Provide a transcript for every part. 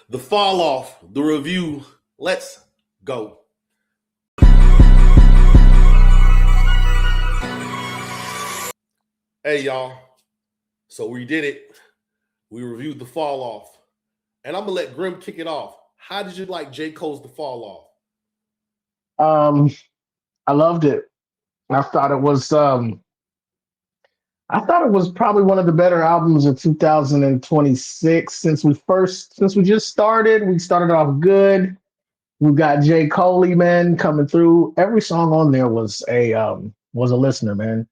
The fall off, the review. Let's go. Hey, y'all. So we did it. We reviewed the fall off. And I'm going to let Grim kick it off. How did you like J. Cole's The Fall Off? Um, I loved it. I thought it was I thought it was probably one of the better albums of 2026 since we just started. We started off good. We got J. Coley, man, coming through. Every song on there was a listener, man.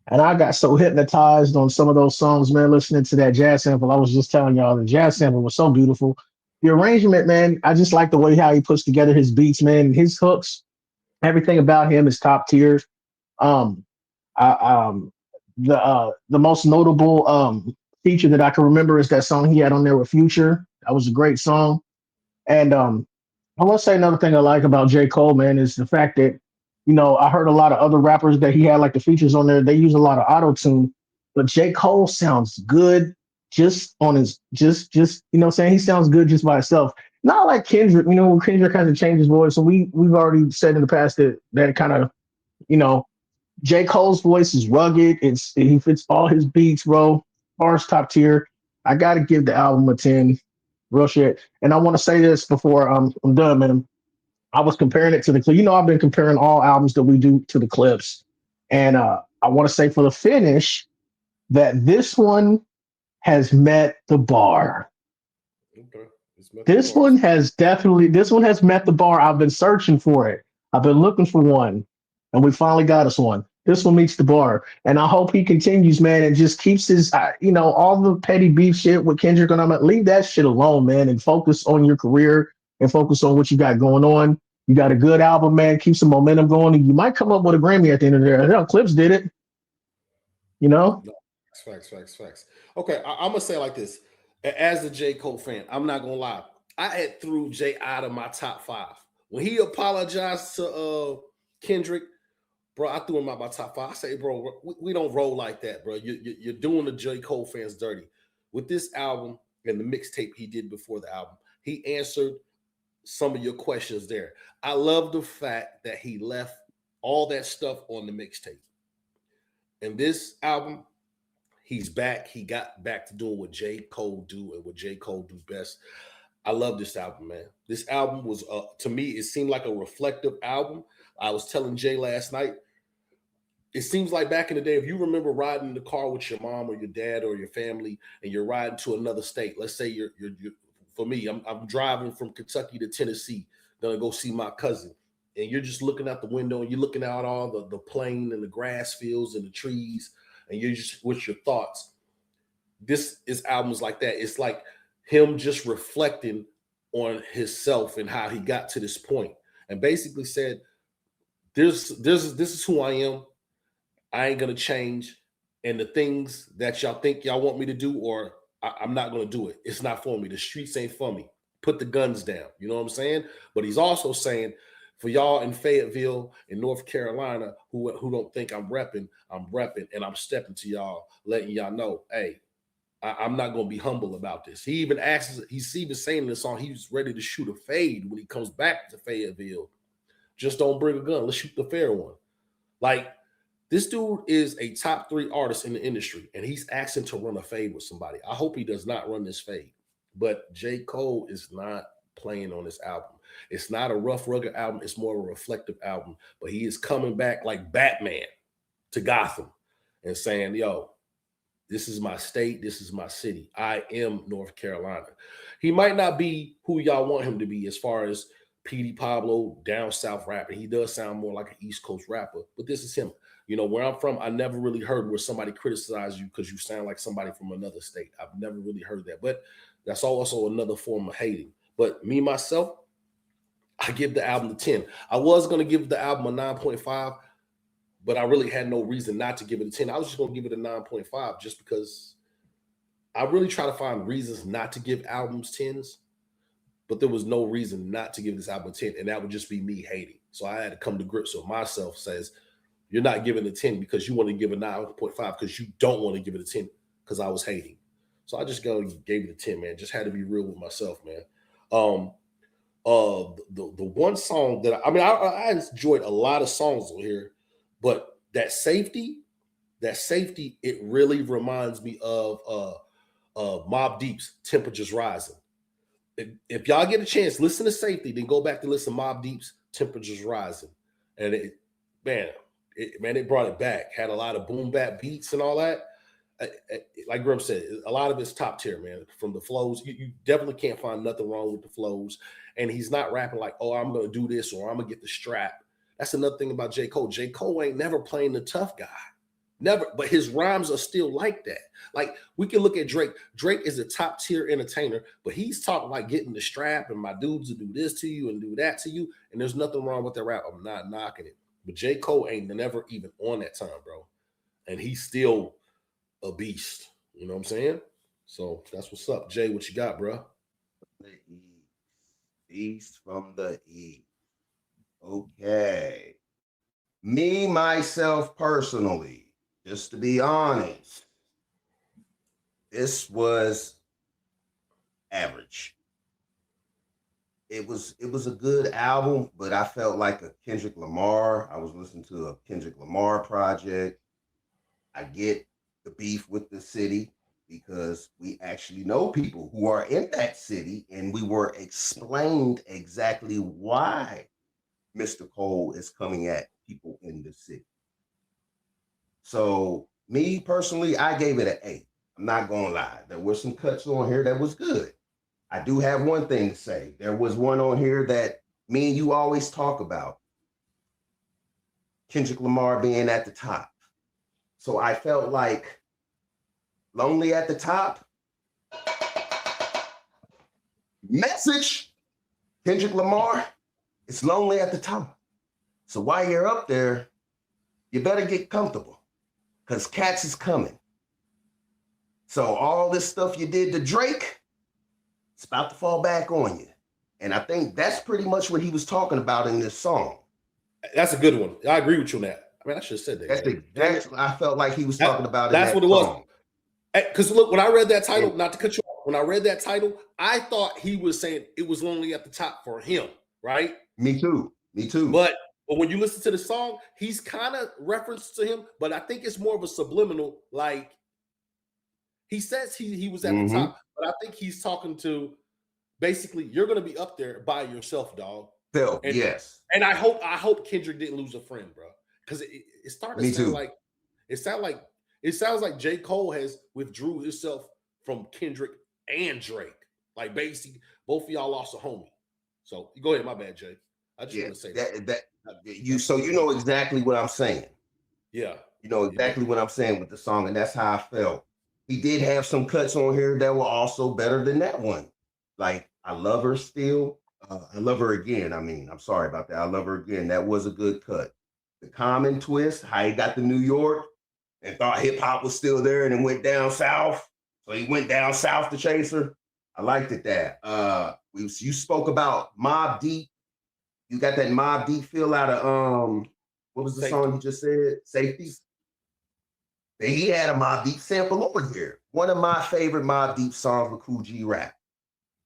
And I got so hypnotized on some of those songs, man, listening to that jazz sample. I was just telling y'all the jazz sample was so beautiful. The arrangement, man, I just like the way how he puts together his beats, man. His hooks, everything about him is top tier. Um, I, the most notable feature that I can remember is that song he had on there with Future. That was a great song. And I want to say another thing I like about J. Cole, man, is the fact that, I heard a lot of other rappers that he had like the features on there. They use a lot of auto tune, but J. Cole sounds good just on his, just, what I'm saying? He sounds good just by himself. Not like Kendrick, Kendrick kind of changed his voice. So we've already said in the past that kind of, you know, J. Cole's voice is rugged. He fits all his beats, bro. Bars top tier. I gotta give the album a 10. Real shit. And I want to say this before I'm done, man. I was comparing it to the clip. I've been comparing all albums that we do to the clips. And I want to say for the finish that this one has met the bar. Okay. This one has met the bar. I've been searching for it. I've been looking for one, and we finally got us one. This one meets the bar, and I hope he continues, man, and just keeps his, all the petty beef shit with Kendrick and I'm like, leave that shit alone, man, and focus on your career and focus on what you got going on. You got a good album, man. Keep some momentum going, and you might come up with a Grammy at the end of the day. Hell, Clips did it, you know. No, facts. Okay, I'm going to say it like this. As a J. Cole fan, I'm not going to lie. I had threw Jay out of my top 5. When he apologized to Kendrick, bro, I threw him out my top 5. I say, bro, we don't roll like that, bro. You're doing the J. Cole fans dirty. With this album and the mixtape he did before the album, he answered some of your questions there. I love the fact that he left all that stuff on the mixtape. And this album, he's back. He got back to doing what J. Cole do and what J. Cole do best. I love this album, man. This album was, to me, it seemed like a reflective album. I was telling Jay last night, it seems like back in the day, if you remember riding in the car with your mom or your dad or your family, and you're riding to another state. Let's say you're for me, I'm driving from Kentucky to Tennessee, gonna go see my cousin, and you're just looking out the window and you're looking out all the plain and the grass fields and the trees, and you're just with your thoughts. This is albums like that. It's like him just reflecting on himself and how he got to this point, and basically said, this is who I am. I ain't gonna change, and the things that y'all think y'all want me to do, or I'm not gonna do it. It's not for me. The streets ain't for me. Put the guns down. You know what I'm saying? But he's also saying, for y'all in Fayetteville in North Carolina who don't think I'm repping, and I'm stepping to y'all, letting y'all know, hey, I'm not gonna be humble about this. He even asks, he's even saying in the song, he's ready to shoot a fade when he comes back to Fayetteville. Just don't bring a gun. Let's shoot the fair one. Like, this dude is a top 3 artist in the industry, and he's asking to run a fade with somebody. I hope he does not run this fade. But J. Cole is not playing on this album. It's not a rough, rugged album. It's more of a reflective album. But he is coming back like Batman to Gotham and saying, yo, this is my state. This is my city. I am North Carolina. He might not be who y'all want him to be as far as P.D. Pablo, down south rapper. He does sound more like an East Coast rapper, but this is him. Where I'm from, I never really heard where somebody criticized you because you sound like somebody from another state. I've never really heard that, but that's also another form of hating. But me, myself, I give the album a 10. I was going to give the album a 9.5, but I really had no reason not to give it a 10. I was just going to give it a 9.5 just because I really try to find reasons not to give albums 10s, but there was no reason not to give this album a 10, and that would just be me hating. So I had to come to grips with myself, says, you're not giving a 10 because you want to give a 9.5 because you don't want to give it a 10 because I was hating. So I just gave it a 10, man. Just had to be real with myself, man. Um, the one song that I enjoyed a lot of songs on here, but that safety, it really reminds me of Mobb Deep's "Temperatures Rising." If y'all get a chance, listen to Safety, then go back to listen to Mobb Deep's "Temperatures Rising," and it brought it back. Had a lot of boom bap beats and all that. Like Grim said, a lot of it's top tier, man. From the flows, you definitely can't find nothing wrong with the flows. And he's not rapping like, "Oh, I'm gonna do this" or "I'm gonna get the strap." That's another thing about J. Cole. J. Cole ain't never playing the tough guy. Never, but his rhymes are still like that. Like we can look at Drake. Drake is a top tier entertainer, but he's talking like getting the strap and my dudes to do this to you and do that to you. And there's nothing wrong with that rap. I'm not knocking it. But J. Cole ain't never even on that time, bro. And he's still a beast. You know what I'm saying? So that's what's up. Jay, what you got, bro? The East. East from the East. Okay. Me, myself, personally, just to be honest, this was average. It was a good album, but I felt like a Kendrick Lamar. I was listening to a Kendrick Lamar project. I get the beef with the city because we actually know people who are in that city, and we were explained exactly why Mr. Cole is coming at people in the city. So me personally, I gave it an 8. I'm not gonna lie. There were some cuts on here that was good. I do have one thing to say. There was one on here that me and you always talk about. Kendrick Lamar being at the top. So I felt like Lonely at the Top. Message, Kendrick Lamar, it's lonely at the top. So while you're up there, you better get comfortable because cats is coming. So all this stuff you did to Drake, it's about to fall back on you. And I think that's pretty much what he was talking about in this song. That's a good one. I agree with you on that. I mean, I should have said that. That's exactly what I felt like he was talking about in that That's what it song. was. Because look, when I read that title, not to cut you off, when I read that title, I thought he was saying it was lonely at the top for him, right? Me too. But when you listen to the song, he's kind of referenced to him, but I think it's more of a subliminal. Like he says he was at the top, but I think he's talking to basically you're going to be up there by yourself, dog. Yes. And I hope Kendrick didn't lose a friend, bro, because it started to sound like it sounds like J. Cole has withdrew himself from Kendrick and Drake. Like basically, both of y'all lost a homie. So go ahead, my bad, Jay. I just want to say that. So you know exactly what I'm saying. Yeah. You know exactly what I'm saying with the song, and that's how I felt. He did have some cuts on here that were also better than that one. Like I Love Her Still. I Love Her Again. I mean, I'm sorry about that. I Love Her Again. That was a good cut. The Common Twist, how he got to New York and thought hip hop was still there and then went down south. So he went down south to chase her. I liked it that. You spoke about Mobb Deep. You got that Mobb Deep feel out of what was the song you just said? Safety. He had a Mobb Deep sample over here. One of my favorite Mobb Deep songs with Cool G Rap.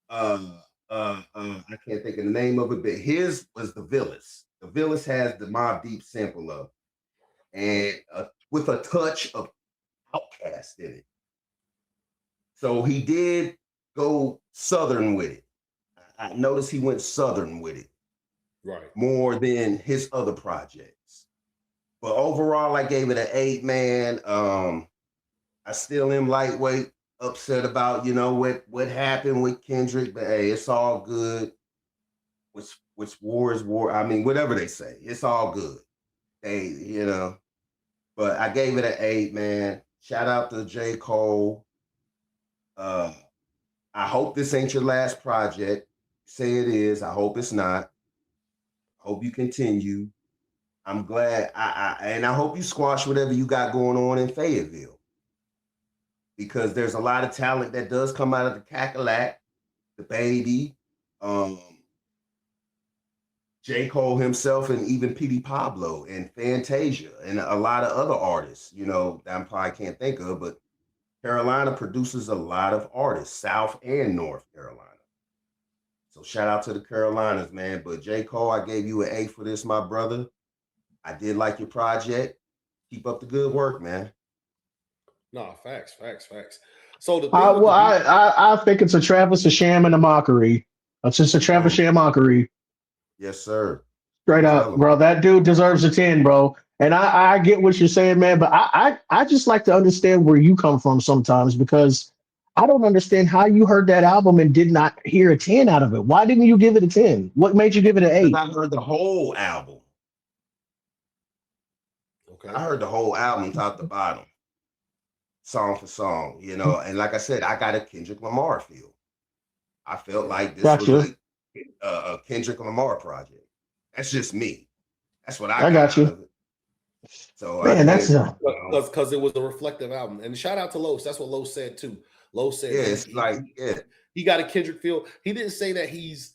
I can't think of the name of it, but his was The Villas. The Villas has the Mobb Deep sample of, and with a touch of Outkast in it. So he did go Southern with it. I noticed he went Southern with it. Right. More than his other projects. But overall, I gave it an 8, man. I still am lightweight, upset about, what happened with Kendrick, but hey, it's all good. Which war is war. I mean, whatever they say, it's all good. Hey, but I gave it an 8, man. Shout out to J. Cole. I hope this ain't your last project. Say it is. I hope it's not. Hope you continue. I'm glad. I hope you squash whatever you got going on in Fayetteville, because there's a lot of talent that does come out of the Cackalack, the Baby, J. Cole himself, and even P.D. Pablo and Fantasia and a lot of other artists, that I probably can't think of, but Carolina produces a lot of artists, South and North Carolina. So shout out to the Carolinas, man. But J. Cole, I gave you an A for this, my brother. I did like your project. Keep up the good work, man. No, facts. So the thing I, with well, the beat, I think it's a Travis, a sham, and a mockery. It's just a Travis sham mockery. Yes, sir. Straight Tell up, him. bro. That dude deserves a 10, bro. And I get what you're saying, man, but I just like to understand where you come from sometimes because I don't understand how you heard that album and did not hear a 10 out of it. Why didn't you give it a 10? What made you give it an Because 8? I heard the whole album. okay. I heard the whole album top to bottom, song for song, you know. And like I said, I got a Kendrick Lamar feel. I felt like this was Gotcha. a Kendrick Lamar project. That's just me. That's what I I got got out you. of it. So I Man, can't, that's Because it was a reflective album. And shout out to Los. That's what Los said too. Los said yeah, that it's like, yeah, he got a Kendrick feel. He didn't say that he's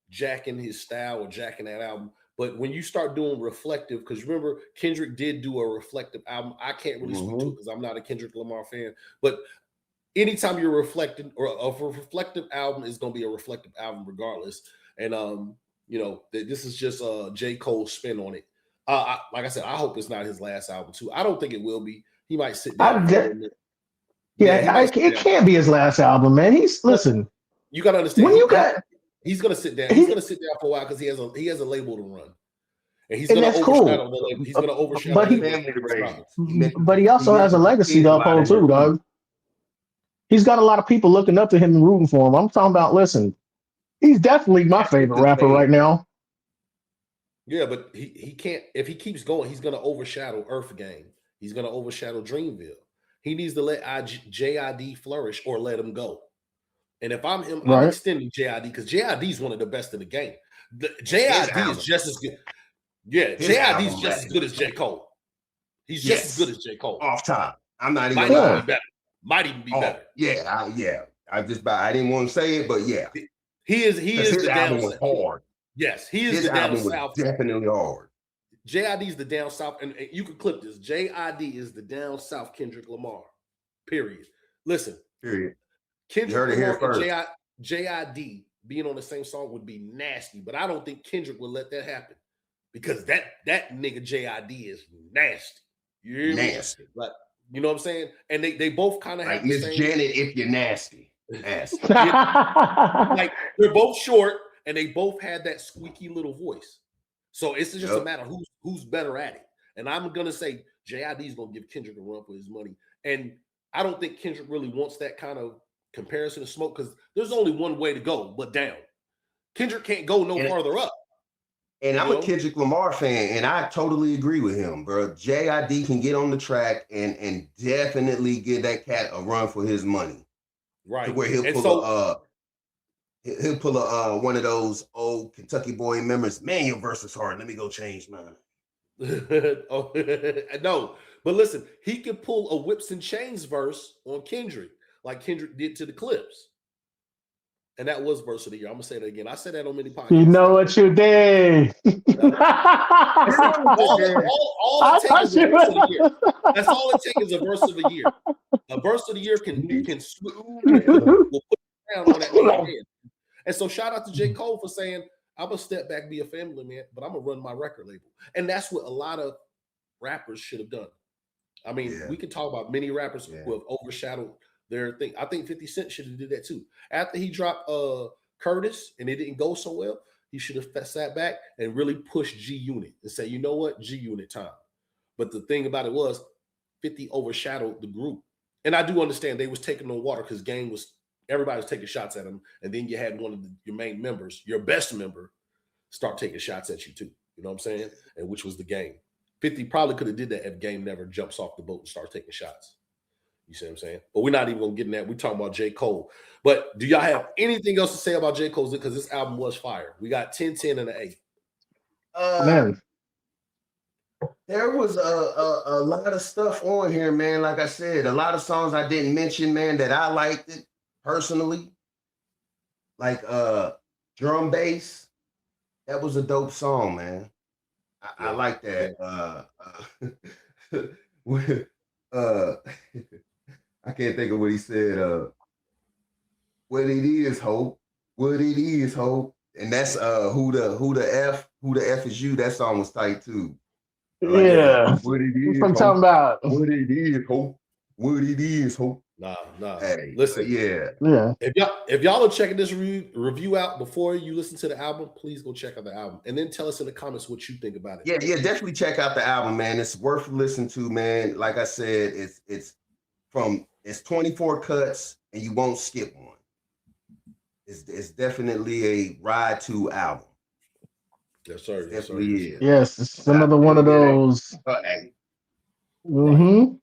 jacking his style or jacking that album. But when you start doing reflective, because remember, Kendrick did do a reflective album. I can't really speak to it because I'm not a Kendrick Lamar fan. But anytime you're reflecting, or a reflective album is going to be a reflective album regardless. And this is just J. Cole's spin on it. Like I said, I hope it's not his last album too. I don't think it will be. He might sit down for a little bit. it can't be his last album, man. But listen, you got to understand. when you got He's gonna sit down. He's gonna sit down for a while because he has a label to run, and he's and gonna that's overshadow cool. the label. He's gonna overshadow But the he family to raise. but he also has a legacy to uphold too, dog. He's got a lot of people looking up to him and rooting for him. I'm talking about, listen, he's definitely my favorite rapper right now. Yeah, but he can't. If he keeps going, he's gonna overshadow Earth Gang. He's gonna overshadow Dreamville. He needs to let JID flourish or let him go. And if I'm him, I'm Right. extending JID because JID is one of the best in the game. JID is just as good. Yeah, JID is just as good as J. Cole. He's just as good as J. Cole. Off top. I'm not even Might even be better. Might even be better. Yeah, I didn't want to say it, but yeah. He is the down south. Hard. Yes, he is his the down album south. Was definitely hard. JID is the down south, and you can clip this. JID is the down south Kendrick Lamar. Period. Listen. Period. Kendrick Lamar and JID being on the same song would be nasty, but I don't think Kendrick would let that happen because that nigga JID is nasty. You hear me? Nasty. Like, you know what I'm saying? And they both kind of like have Miss the same. Janet, if you're nasty. Like they're both short and they both had that squeaky little voice. So it's just a matter of who's better at it. And I'm gonna say JID is gonna give Kendrick a run for his money. And I don't think Kendrick really wants that kind of comparison to smoke because there's only one way to go, but down. Kendrick can't go no farther up. And I'm a Kendrick Lamar fan, and I totally agree with him, bro. JID can get on the track and definitely give that cat a run for his money. Right. Where he'll pull a one of those old Kentucky boy members. Man, your verse is hard. Let me go change mine. No, but listen, he could pull a Whips and Chains verse on Kendrick, like Kendrick did to the Clips. And that was verse of the year. I'm gonna say that again. I said that on many podcasts. You know what you did. all it takes is a verse of the year. That's all it takes is a verse of the year. A verse of the year can will put down on that man's head. And so shout out to J. Cole for saying, I'm gonna step back, be a family man, but I'm gonna run my record label. And that's what a lot of rappers should have done. I mean, we can talk about many rappers who have overshadowed their thing. I think 50 Cent should have did that too. After he dropped Curtis and it didn't go so well, he should have sat back and really pushed G Unit and say, you know what, G Unit time. But the thing about it was 50 overshadowed the group. And I do understand they was taking on water because everybody was taking shots at him. And then you had one of your main members, your best member, start taking shots at you too. You know what I'm saying? And which was the Game. 50 probably could have did that if Game never jumps off the boat and starts taking shots. You see what I'm saying? But we're not even going to get in that. We're talking about J. Cole. But do y'all have anything else to say about J. Cole? Because this album was fire. We got 10, 10, and an 8. Man. There was a lot of stuff on here, man. Like I said, a lot of songs I didn't mention, man, that I liked it personally. Like Drum Bass. That was a dope song, man. I like that. I can't think of what he said. What it is, hope. What it is, hope. And that's who the F is you. That song was tight too. I like Yeah. what it That's is, what I'm talking hope. about. What it is, hope. What it is, hope. Nah. Hey, Listen, yeah. Yeah. if y'all are checking this review out before you listen to the album, please go check out the album and then tell us in the comments what you think about it. Yeah, definitely check out the album, man. It's worth listening to, man. Like I said, it's 24 cuts and you won't skip one. It's definitely a ride to album. Yes, sir. It definitely is. Yes, it's another one of those. Hey. Mm-hmm.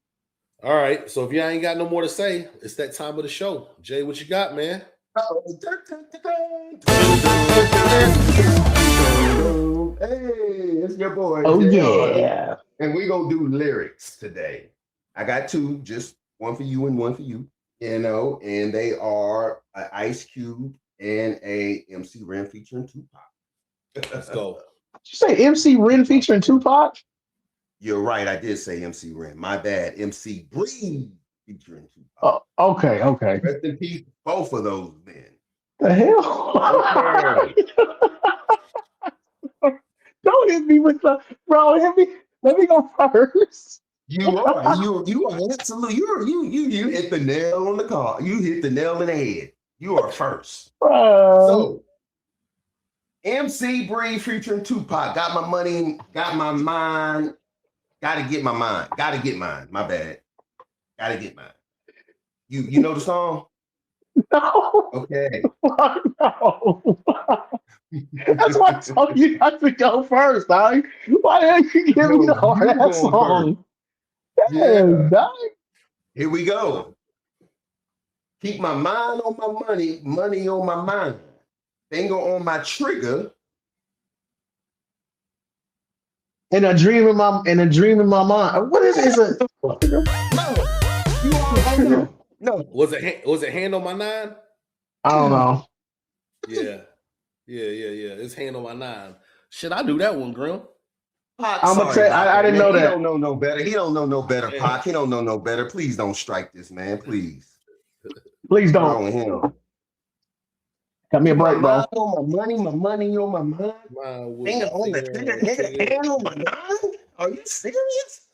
All right. So if y'all ain't got no more to say, it's that time of the show. Jay, what you got, man? Hey, it's your boy. Oh, JR. yeah. And we're gonna do lyrics today. I got two, just one for you and one for you. And they are an Ice Cube and a MC Ren featuring Tupac. Let's go. Did you say MC Ren featuring Tupac? You're right, I did say MC Ren. My bad. MC Breeze featuring Tupac. Oh, okay. Rest in peace, both of those men. The hell? Okay. Don't hit me with the bro. Hit me. Let me go first. You are absolutely you hit the nail on the car. You hit the nail in the head. You are first. So MC Bree featuring Tupac. Got my money, got my mind, gotta get my mind. Gotta get mine. My bad. Gotta get mine. You know the song? No. Okay. No. That's why I told you not to go first, dog. Why didn't you give me the hard ass song? Yeah. Dog. Here we go. Keep my mind on my money, money on my mind. Finger on my trigger. In a dream in my mind. What is it? No. Was it Hand on My Nine? I don't know. Yeah. It's Hand on My Nine. Shit, I do that one, Grim. I'm gonna say I didn't know that. He don't know no better. He don't know no better, Pac. He don't know no better. Please don't strike this man. Please. Please don't. Wrong with him. Got me a break, bro. My money on my mind. Finger on the trigger. Hand on my mind. Are you serious?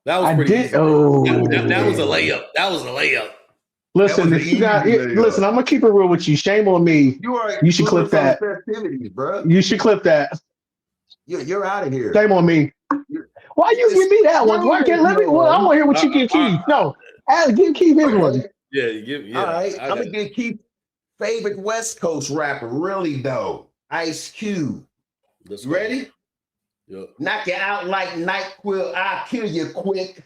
That was pretty easy. Oh, that was a layup. That was a layup. Listen, listen. I'm gonna keep it real with you. Shame on me. You should clip that. Bro. You should clip that. You're out of here. Shame on me. Why you give me that one? Why can't let me? Well, I want to hear what you give Keith. No, give Keith his one. Yeah, you give. Yeah, all right. I'm gonna give Keith favorite West Coast rapper. Really though, Ice Cube. You ready? Yep. Knock you out like NyQuil. I'll kill you quick.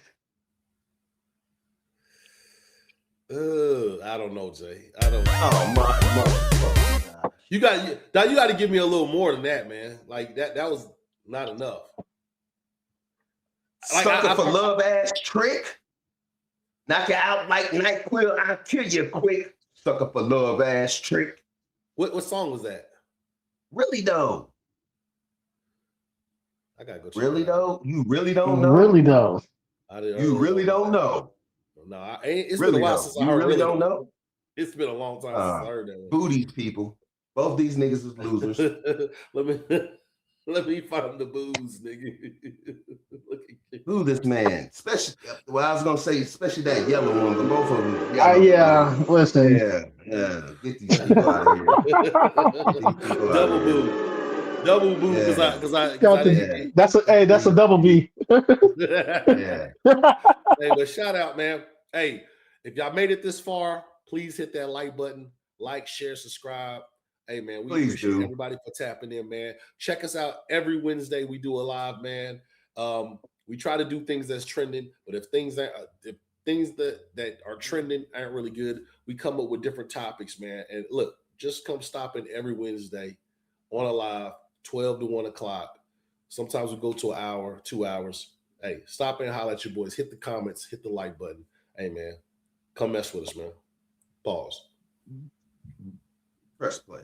I don't know, Jay. I don't know. Oh my. You got to give me a little more than that, man. Like that was not enough. Like, sucker for love ass trick. Knock you out like NyQuil. I'll kill you quick. Sucker for love ass trick. What song was that? Really though. I gotta go. Really though? You really don't know? Really though? You really don't know? No, it's been a while since I heard. You really don't know? It's been a long time since I heard that one. Booties, people. Both these niggas is losers. Let me find the booze, nigga. Who this man? Especially, well, I was gonna say, especially that yellow one, but both of them. Yeah, listen. Yeah. Get these people out of here. Double boo, because I that's a double B. Yeah. Hey, but shout out, man. Hey, if y'all made it this far, please hit that like button, like, share, subscribe. Hey, man, we appreciate everybody for tapping in, man. Check us out every Wednesday. We do a live, man. We try to do things that's trending, but if things that are trending aren't really good, we come up with different topics, man. And look, just come stop in every Wednesday on a live, 12 to 1 o'clock. Sometimes we go to an hour, 2 hours. Hey, stop in and holler at your boys. Hit the comments, hit the like button. Hey, man, come mess with us, man. Pause. Press play.